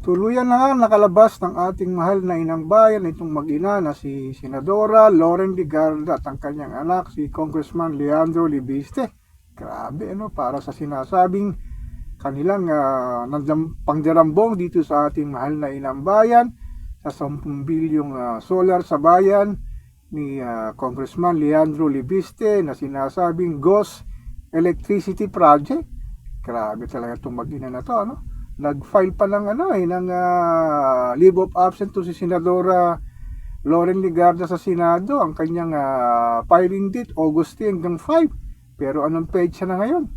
Tuluyan na nga nakalabas ng ating mahal na inang bayan itong mag-ina na si Senadora Loren Legarda at ang kanyang anak si Congressman Leandro Libiste. Grabe para sa sinasabing kanilang pangdarambong dito sa ating mahal na inang bayan sa 10 bilyong solar sa bayan ni Congressman Leandro Libiste na sinasabing Ghost Electricity Project. Grabe talaga itong mag-ina na to, Nag-file pa ng leave of absence to si Senadora Loren Legarda sa Senado. Ang kanyang filing date August 10 hanggang 5. Pero anong petsa na ngayon?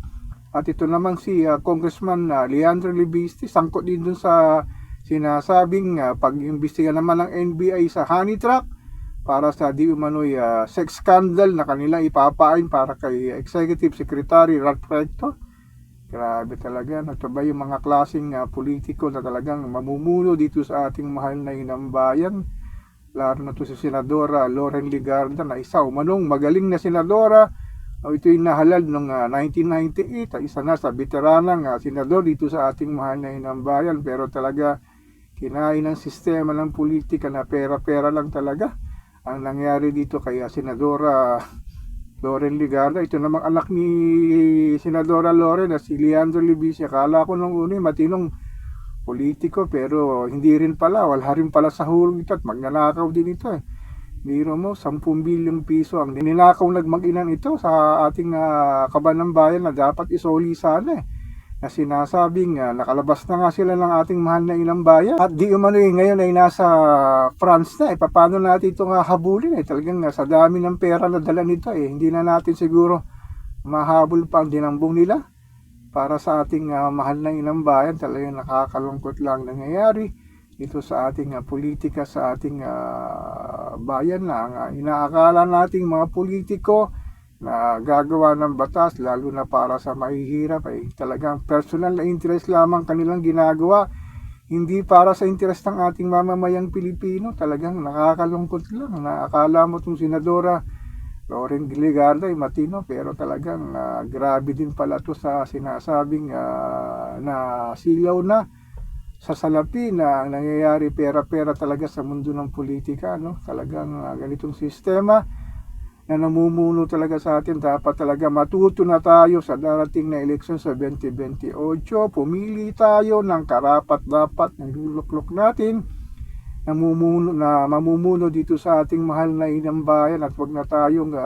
At ito naman si Congressman Leandro Libiste, sangkot din dun sa sinasabing pag-imbestiga naman ng NBI sa honey trap para sa di umano'y sex scandal na kanila ipapain para kay Executive Secretary Ralph Recto. Grabe talaga, nagtaba yung mga klaseng politiko na talagang mamumuno dito sa ating mahal na inang bayan. Lalo na to si Senadora Loren Legarda na isa umanong magaling na senadora. Ito'y nahalal noong 1998, isa na sa veteranang senador dito sa ating mahal na inang bayan. Pero talaga kinain ng sistema ng politika na pera-pera lang talaga ang nangyari dito kay Senadora Loren Legarda. Ito namang anak ni Senadora Loren na si Leandro Libiste. Akala ko nung una matinong politiko pero hindi rin pala. Wala rin pala sa hulog ito at magnanakaw din ito Biro mo, 10 bilyong piso ang ninakaw nagmag-inan ito sa ating kabanang bayan na dapat isoli sana na sinasabing nakalabas na nga sila ng ating mahal na inang bayan at di umano ngayon ay nasa France na paano natin ito nga habulin talagang sa dami ng pera na dala nito hindi na natin siguro mahabol pa ang dinambong nila para sa ating mahal na inang bayan. Talagang nakakalungkot lang nangyayari dito sa ating politika sa ating bayan na inaakala nating mga politiko na gagawa ng batas lalo na para sa mahihirap talagang personal na interest lamang kanilang ginagawa, hindi para sa interest ng ating mamamayang Pilipino. Talagang nakakalungkot lang na akala mo itong Senadora Loren Legarda ay matino pero talagang grabe din pala ito sa sinasabing na silaw na sa salapi na nangyayari pera-pera talaga sa mundo ng politika. Talagang ganitong sistema na namumuno talaga sa atin. Dapat talaga matuto na tayo sa darating na eleksyon sa 2028. Pumili tayo ng karapat-dapat ng luluklok natin mamumuno dito sa ating mahal na inang bayan at wag na tayong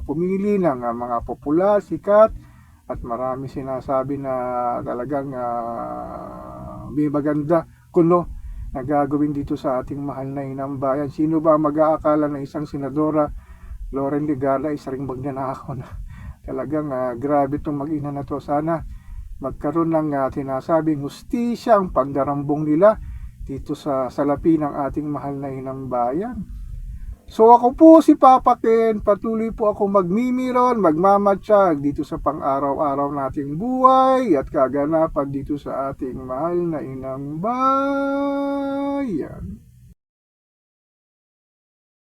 pumili ng mga popular, sikat at marami sinasabi na talagang may maganda kuno na gagawin dito sa ating mahal na inang bayan. Sino ba mag-aakala na isang Senadora Loren Legarda isa ring magnanakaw na? Talagang grabe itong mag-ina na to. Sana magkaroon ng tinasabing hustisya ang pagdarambong nila dito sa salapi ng ating mahal na inang bayan. So ako po si Papa Ken, patuloy po ako magmimiron, magmamatsyag dito sa pang-araw-araw nating buhay at kaganapan dito sa ating mahal na inang bayan.